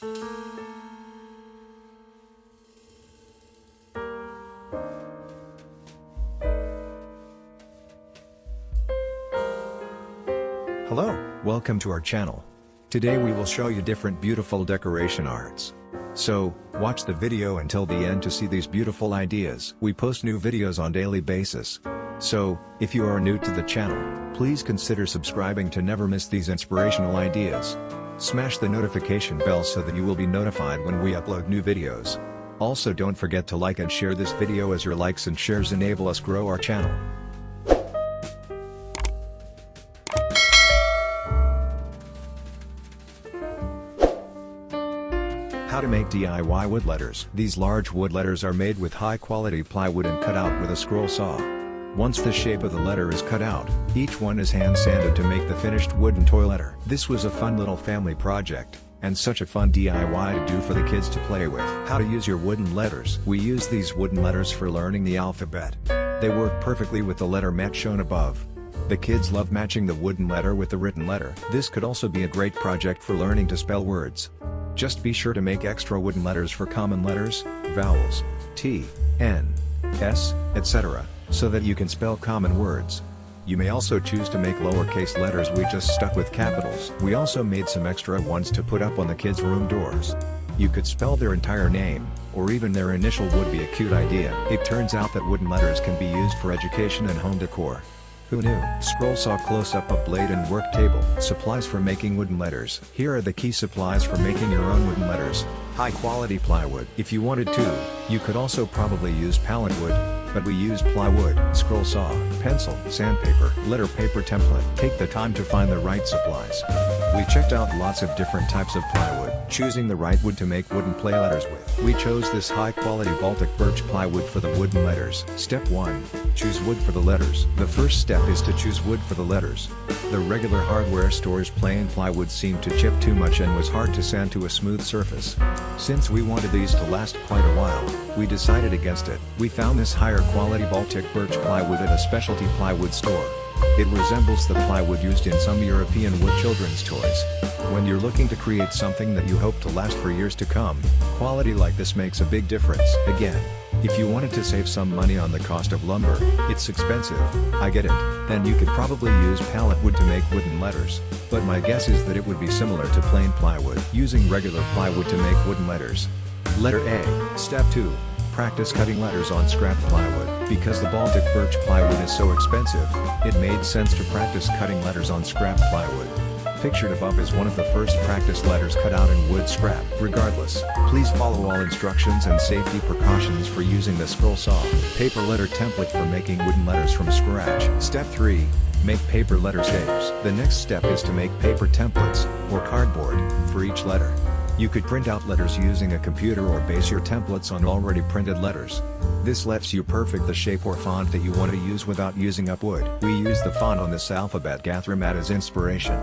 Hello, welcome to our channel. Today we will show you different beautiful decoration arts. So, watch the video until the end to see these beautiful ideas. We post new videos on daily basis. So, if you are new to the channel, please consider subscribing to never miss these inspirational ideas. Smash the notification bell so that you will be notified when we upload new videos. Also don't forget to like and share this video as your likes and shares enable us grow our channel. How to make DIY wood letters. These large wood letters are made with high quality plywood and cut out with a scroll saw. Once the shape of the letter is cut out, each one is hand sanded to make the finished wooden toy letter. This was a fun little family project, and such a fun DIY to do for the kids to play with. How to use your wooden letters. We use these wooden letters for learning the alphabet. They work perfectly with the letter mat shown above. The kids love matching the wooden letter with the written letter. This could also be a great project for learning to spell words. Just be sure to make extra wooden letters for common letters, vowels, T, N, S, etc., so that you can spell common words. You may also choose to make lowercase letters. We just stuck with capitals. We also made some extra ones to put up on the kids' room doors. You could spell their entire name, or even their initial would be a cute idea. It turns out that wooden letters can be used for education and home decor. Who knew? Scroll saw, close-up, a blade and work table. Supplies for making wooden letters. Here are the key supplies for making your own wooden letters. High quality plywood. If you wanted to, you could also probably use pallet wood, but we used plywood, scroll saw, pencil, sandpaper, letter paper template. Take the time to find the right supplies. We checked out lots of different types of plywood, choosing the right wood to make wooden play letters with. We chose this high quality Baltic birch plywood for the wooden letters. Step 1. Choose wood for the letters. The first step is to choose wood for the letters. The regular hardware store's plain plywood seemed to chip too much and was hard to sand to a smooth surface. Since we wanted these to last quite a while, we decided against it. We found this higher quality Baltic birch plywood at a specialty plywood store. It resembles the plywood used in some European wood children's toys. When you're looking to create something that you hope to last for years to come, quality like this makes a big difference. Again, if you wanted to save some money on the cost of lumber, it's expensive, I get it, then you could probably use pallet wood to make wooden letters. But my guess is that it would be similar to plain plywood, using regular plywood to make wooden letters. Letter A. Step 2. Practice cutting letters on scrap plywood. Because the Baltic birch plywood is so expensive, it made sense to practice cutting letters on scrap plywood. Pictured above is one of the first practice letters cut out in wood scrap. Regardless, please follow all instructions and safety precautions for using the scroll saw. Paper letter template for making wooden letters from scratch. Step 3. Make paper letter shapes. The next step is to make paper templates, or cardboard, for each letter. You could print out letters using a computer or base your templates on already printed letters. This lets you perfect the shape or font that you want to use without using up wood. We used the font on this alphabet gather mat as inspiration.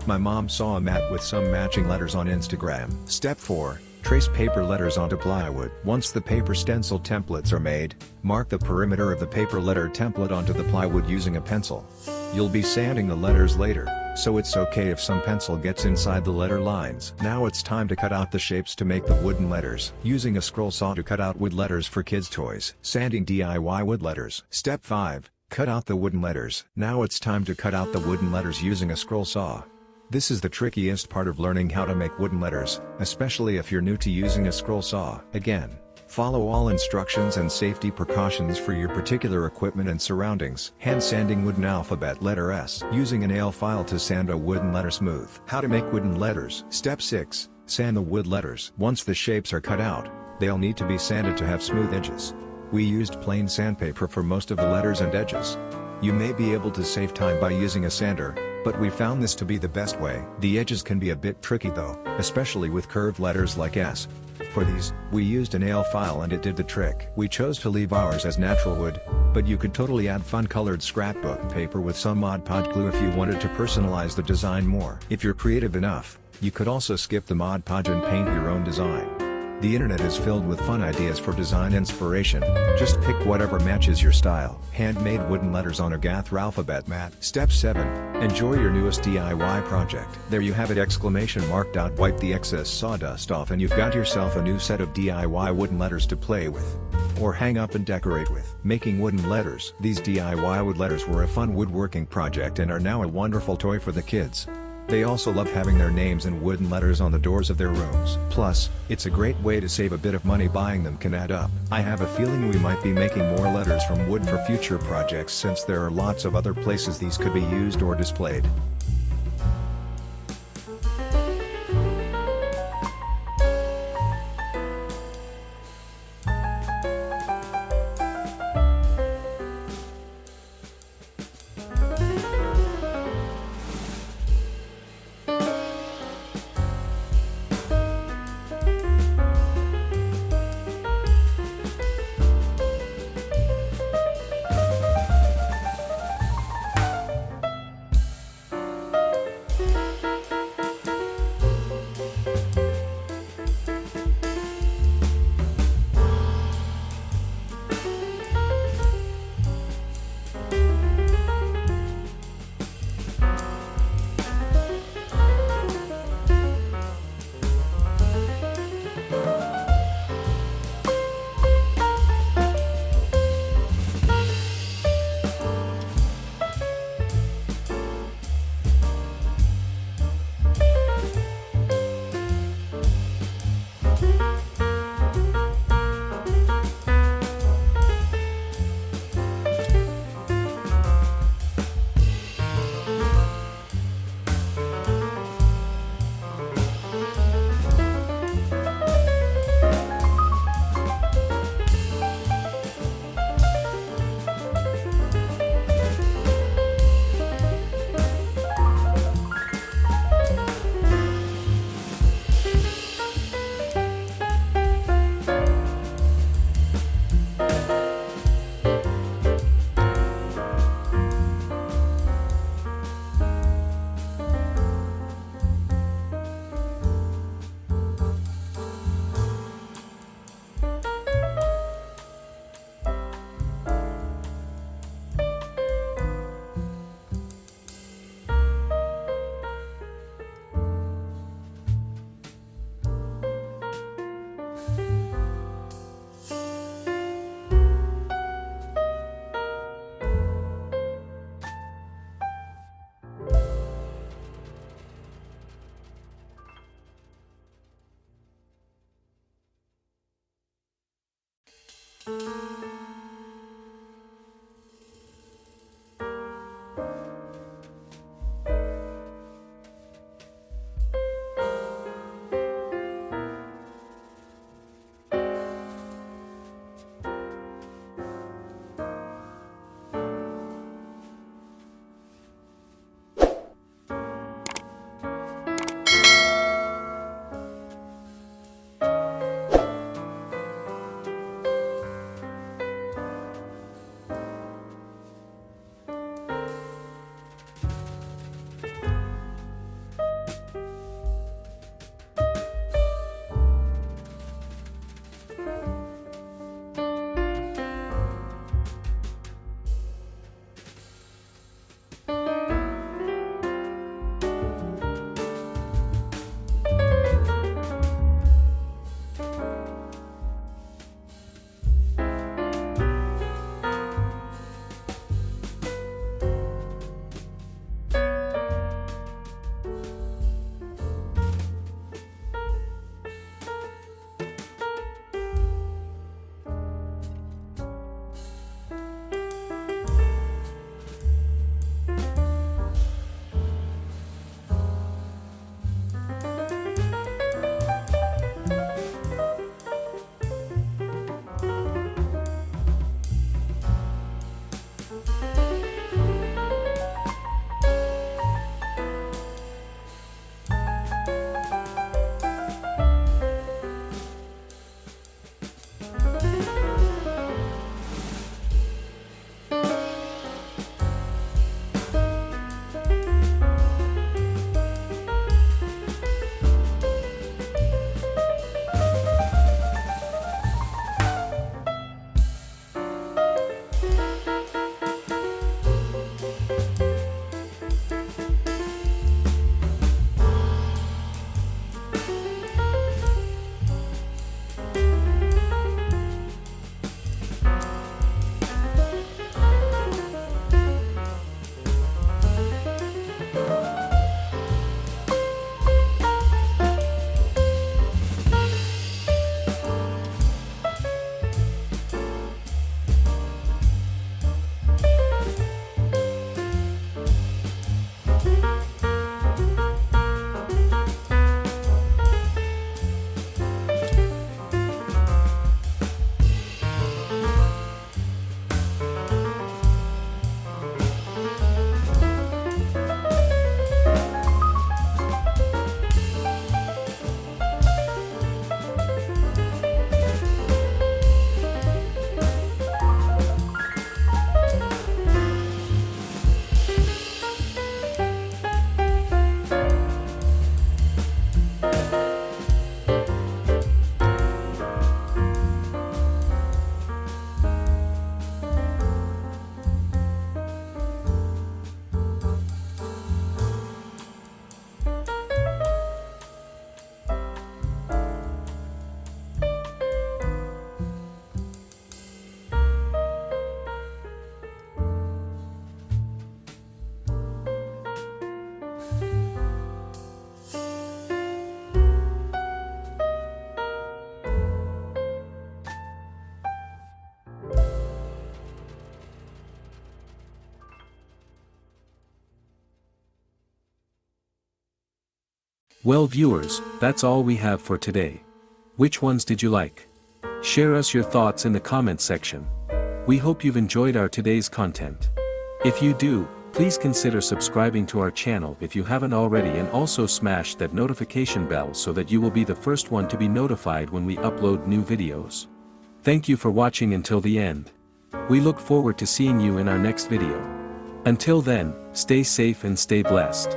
My mom saw a mat with some matching letters on Instagram. Step 4. Trace paper letters onto plywood. Once the paper stencil templates are made, mark the perimeter of the paper letter template onto the plywood using a pencil. You'll be sanding the letters later, so it's okay if some pencil gets inside the letter lines. Now it's time to cut out the shapes to make the wooden letters. Using a scroll saw to cut out wood letters for kids' toys. Sanding DIY wood letters. Step 5. Cut out the wooden letters. Now it's time to cut out the wooden letters using a scroll saw. This is the trickiest part of learning how to make wooden letters, especially if you're new to using a scroll saw. Again, follow all instructions and safety precautions for your particular equipment and surroundings. Hand sanding wooden alphabet letter S. Using a nail file to sand a wooden letter smooth. How to make wooden letters. Step 6. Sand the wood letters. Once the shapes are cut out, they'll need to be sanded to have smooth edges. We used plain sandpaper for most of the letters and edges. You may be able to save time by using a sander, but we found this to be the best way. The edges can be a bit tricky though, especially with curved letters like S. For these, we used a nail file and it did the trick. We chose to leave ours as natural wood, but you could totally add fun colored scrapbook paper with some Mod Podge glue if you wanted to personalize the design more. If you're creative enough, you could also skip the Mod Podge and paint your own design. The internet is filled with fun ideas for design inspiration. Just pick whatever matches your style. Handmade wooden letters on a gather alphabet mat. Step 7. Enjoy your newest DIY project. There you have it, exclamation mark. Wipe the excess sawdust off and you've got yourself a new set of DIY wooden letters to play with. Or hang up and decorate with. Making wooden letters. These DIY wood letters were a fun woodworking project and are now a wonderful toy for the kids. They also love having their names in wooden letters on the doors of their rooms. Plus, it's a great way to save a bit of money. Buying them can add up. I have a feeling we might be making more letters from wood for future projects since there are lots of other places these could be used or displayed. Well viewers, that's all we have for today. Which ones did you like? Share us your thoughts in the comment section. We hope you've enjoyed our today's content. If you do, please consider subscribing to our channel if you haven't already, and also smash that notification bell so that you will be the first one to be notified when we upload new videos. Thank you for watching until the end. We look forward to seeing you in our next video. Until then, stay safe and stay blessed.